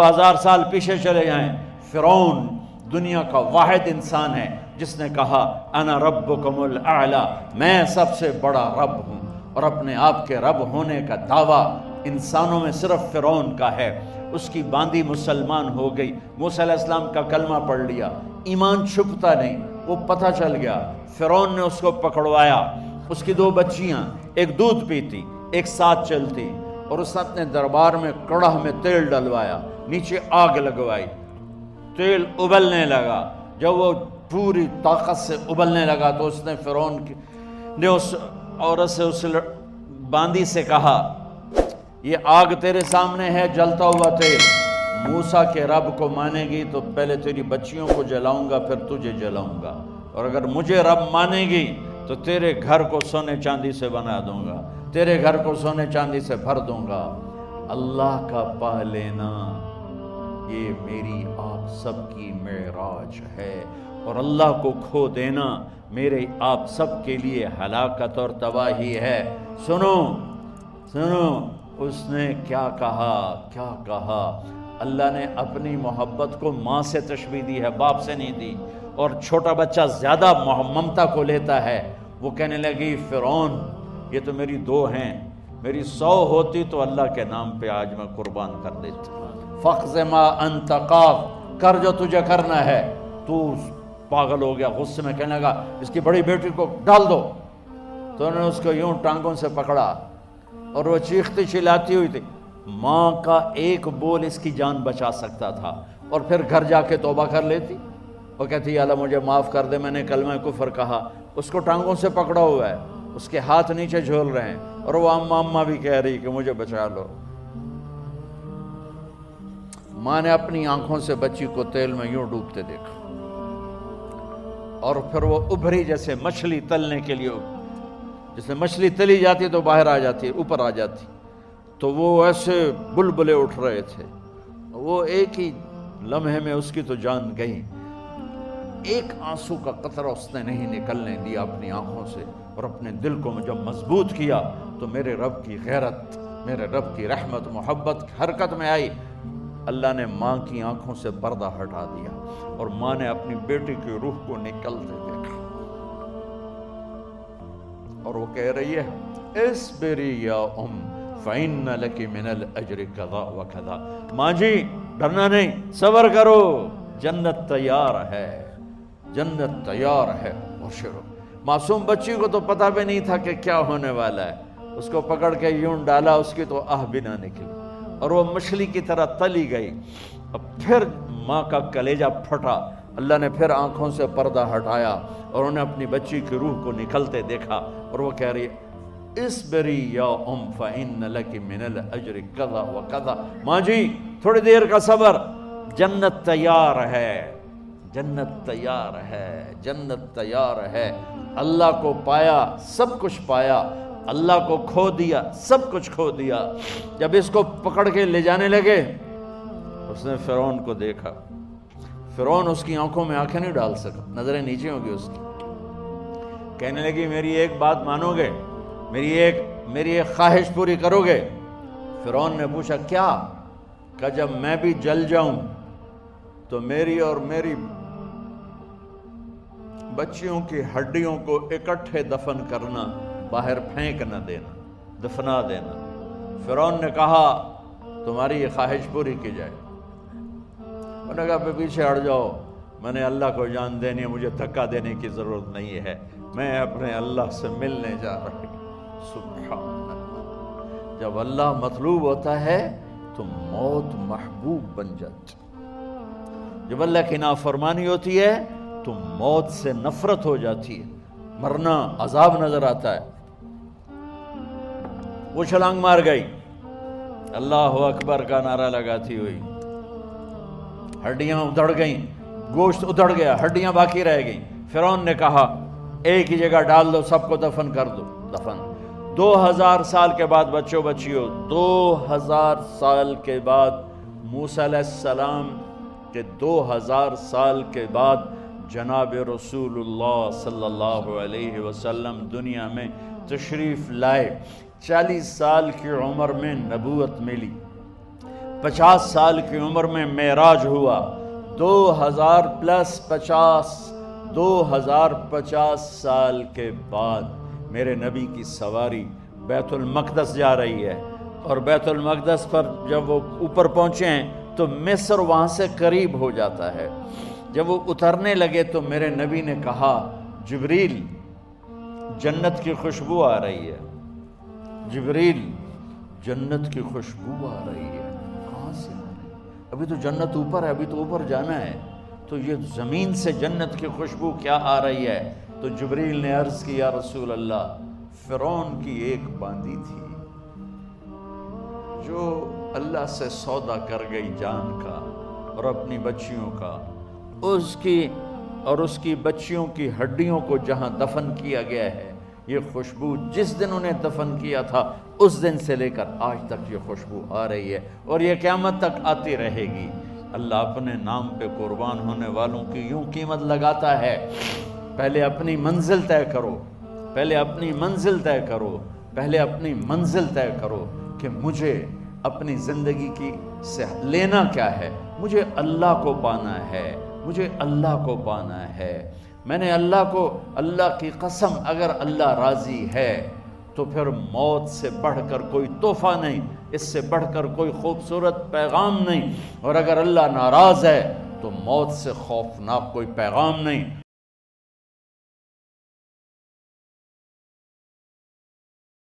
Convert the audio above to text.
2000 سال پیچھے چلے جائیں، فرعون دنیا کا واحد انسان ہے جس نے کہا انا ربکم الاعلی، میں سب سے بڑا رب ہوں، اور اپنے آپ کے رب ہونے کا دعویٰ انسانوں میں صرف فرعون کا ہے۔ اس کی باندی مسلمان ہو گئی، موسیٰ علیہ السلام کا کلمہ پڑھ لیا، ایمان چھپتا نہیں، وہ پتہ چل گیا۔ فرعون نے اس کو پکڑوایا، اس کی 2 بچیاں، ایک دودھ پیتی ایک ساتھ چلتی، اور اس نے اپنے دربار میں کڑاہ میں تیل ڈلوایا، نیچے آگ لگوائی، تیل ابلنے لگا۔ جب وہ پوری طاقت سے ابلنے لگا تو اس نے فرعون نے اس عورت سے، اس باندی سے کہا یہ آگ تیرے سامنے ہے، جلتا ہوا تیل، موسیٰ کے رب کو مانے گی تو پہلے تیری بچیوں کو جلاؤں گا پھر تجھے جلاؤں گا، اور اگر مجھے رب مانے گی تو تیرے گھر کو سونے چاندی سے بنا دوں گا، تیرے گھر کو سونے چاندی سے بھر دوں گا۔ اللہ کا پا لینا یہ میری آپ سب کی معراج ہے، اور اللہ کو کھو دینا میرے آپ سب کے لیے ہلاکت اور تباہی ہے۔ سنو سنو اس نے کیا کہا۔ اللہ نے اپنی محبت کو ماں سے تشبیہ دی ہے، باپ سے نہیں دی، اور چھوٹا بچہ زیادہ ممتا کو لیتا ہے۔ وہ کہنے لگی فرعون یہ تو میری 2 ہیں، میری 100 ہوتی تو اللہ کے نام پہ آج میں قربان کر دیتی۔ فَقْضِ مَا أَنْتَ قَاضٍ، کر جو تجھے کرنا ہے۔ تو پاگل ہو گیا، غصے میں کہنے لگا اس کی بڑی بیٹی کو ڈال دو۔ تو انہوں نے اس کو یوں ٹانگوں سے پکڑا، اور وہ چیختی چلاتی ہوئی تھی۔ ماں کا ایک بول اس کی جان بچا سکتا تھا، اور پھر گھر جا کے توبہ کر لیتی۔ وہ کہتی اللہ مجھے معاف کر دے، میں نے کلمہ کفر کہا۔ اس کو ٹانگوں سے پکڑا ہوا ہے، اس کے ہاتھ نیچے جھول رہے ہیں، اور وہ اماں بھی کہہ رہی کہ مجھے بچا لو۔ ماں نے اپنی آنکھوں سے بچی کو تیل میں یوں ڈوبتے دیکھا، اور پھر وہ ابھری جیسے مچھلی تلنے کے لیے، جیسے مچھلی تلی جاتی تو باہر آ جاتی، اوپر آ جاتی، تو وہ ایسے بلبلے اٹھ رہے تھے۔ وہ ایک ہی لمحے میں اس کی تو جان گئی، ایک آنسو کا قطرہ اس نے نہیں نکلنے دیا اپنی آنکھوں سے، اور اپنے دل کو جب مضبوط کیا تو میرے رب کی غیرت، میرے رب کی رحمت محبت حرکت میں آئی۔ اللہ نے ماں کی آنکھوں سے پردہ ہٹا دیا، اور ماں نے اپنی بیٹی کی روح کو نکلتے دیکھا، اور وہ کہہ رہی ہے اصبری یا ام فإن لک من الأجر کذا وکذا۔ ماں جی ڈرنا نہیں، صبر کرو، جنت تیار ہے، جنت تیار ہے۔ معصوم بچی کو تو پتہ بھی نہیں تھا کہ کیا ہونے والا ہے، اس کو پکڑ کے یوں ڈالا، اس کی تو آہ بھی نہ نکلی، اور وہ مچھلی کی طرح تلی گئی۔ اب پھر ماں کا کلیجہ پھٹا، اللہ نے پھر آنکھوں سے پردہ ہٹایا، اور انہیں اپنی بچی کی روح کو نکلتے دیکھا، اور وہ کہہ رہی ہے اصبری یا ام فإن لک من الأجر کذا وکذا۔ ماں جی تھوڑی دیر کا صبر، جنت تیار ہے، جنت تیار ہے، جنت تیار ہے۔ اللہ کو پایا سب کچھ پایا، اللہ کو کھو دیا سب کچھ کھو دیا۔ جب اس کو پکڑ کے لے جانے لگے، اس نے فرعون کو دیکھا، فرعون اس کی آنکھوں میں آنکھیں نہیں ڈال سکا، نظریں نیچے ہوں گی اس کی۔ کہنے لگی میری ایک بات مانو گے، میری ایک خواہش پوری کرو گے؟ فرعون نے پوچھا کیا؟ کہ جب میں بھی جل جاؤں تو میری اور میری بچیوں کی ہڈیوں کو اکٹھے دفن کرنا، باہر پھینک نہ دینا، دفنا دینا۔ فرعون نے کہا تمہاری یہ خواہش پوری کی جائے۔ انہوں نے کہا پیچھے ہٹ جاؤ، میں نے اللہ کو جان دینی ہے، مجھے دھکا دینے کی ضرورت نہیں ہے، میں اپنے اللہ سے ملنے جا رہا ہوں۔ سبحان اللہ، جب اللہ مطلوب ہوتا ہے تو موت محبوب بن جاتی، جب اللہ کی نافرمانی ہوتی ہے تو موت سے نفرت ہو جاتی ہے، مرنا عذاب نظر آتا ہے۔ وہ چھلانگ مار گئی، اللہ اکبر کا نعرہ لگاتی ہوئی، ہڈیاں ادھڑ گئیں، گوشت ادھڑ گیا، ہڈیاں باقی رہ گئیں۔ فرعون نے کہا ایک ہی جگہ ڈال دو، سب کو دفن کر دو۔ دفن 2000 سال کے بعد بچوں بچیوں، 2000 سال کے بعد موسیٰ علیہ السلام کے 2000 سال کے بعد جناب رسول اللہ صلی اللہ علیہ وسلم دنیا میں تشریف لائے۔ 40 سال کی عمر میں نبوت ملی، 50 سال کی عمر میں معراج ہوا، 2000 پلس 50 2050 سال کے بعد میرے نبی کی سواری بیت المقدس جا رہی ہے، اور بیت المقدس پر جب وہ اوپر پہنچے ہیں تو مصر وہاں سے قریب ہو جاتا ہے۔ جب وہ اترنے لگے تو میرے نبی نے کہا جبریل جنت کی خوشبو آ رہی ہے، جبریل جنت کی خوشبو آ رہی ہے، کہاں سے آ رہی ہے؟ ابھی تو جنت اوپر ہے، ابھی تو اوپر جانا ہے، تو یہ زمین سے جنت کی خوشبو کیا آ رہی ہے؟ تو جبریل نے عرض کی یا رسول اللہ، فرعون کی ایک باندی تھی جو اللہ سے سودا کر گئی جان کا اور اپنی بچیوں کا، اس کی بچیوں کی ہڈیوں کو جہاں دفن کیا گیا ہے، یہ خوشبو جس دن انہیں دفن کیا تھا اس دن سے لے کر آج تک یہ خوشبو آ رہی ہے، اور یہ قیامت تک آتی رہے گی۔ اللہ اپنے نام پہ قربان ہونے والوں کی یوں قیمت لگاتا ہے، پہلے اپنی منزل طے کرو، پہلے اپنی منزل طے کرو، پہلے اپنی منزل طے کرو کہ مجھے اپنی زندگی کی سے لینا کیا ہے، مجھے اللہ کو پانا ہے، مجھے اللہ کو پانا ہے۔ میں نے اللہ کی قسم، اگر اللہ راضی ہے تو پھر موت سے بڑھ کر کوئی تحفہ نہیں، اس سے بڑھ کر کوئی خوبصورت پیغام نہیں، اور اگر اللہ ناراض ہے تو موت سے خوفناک کوئی پیغام نہیں۔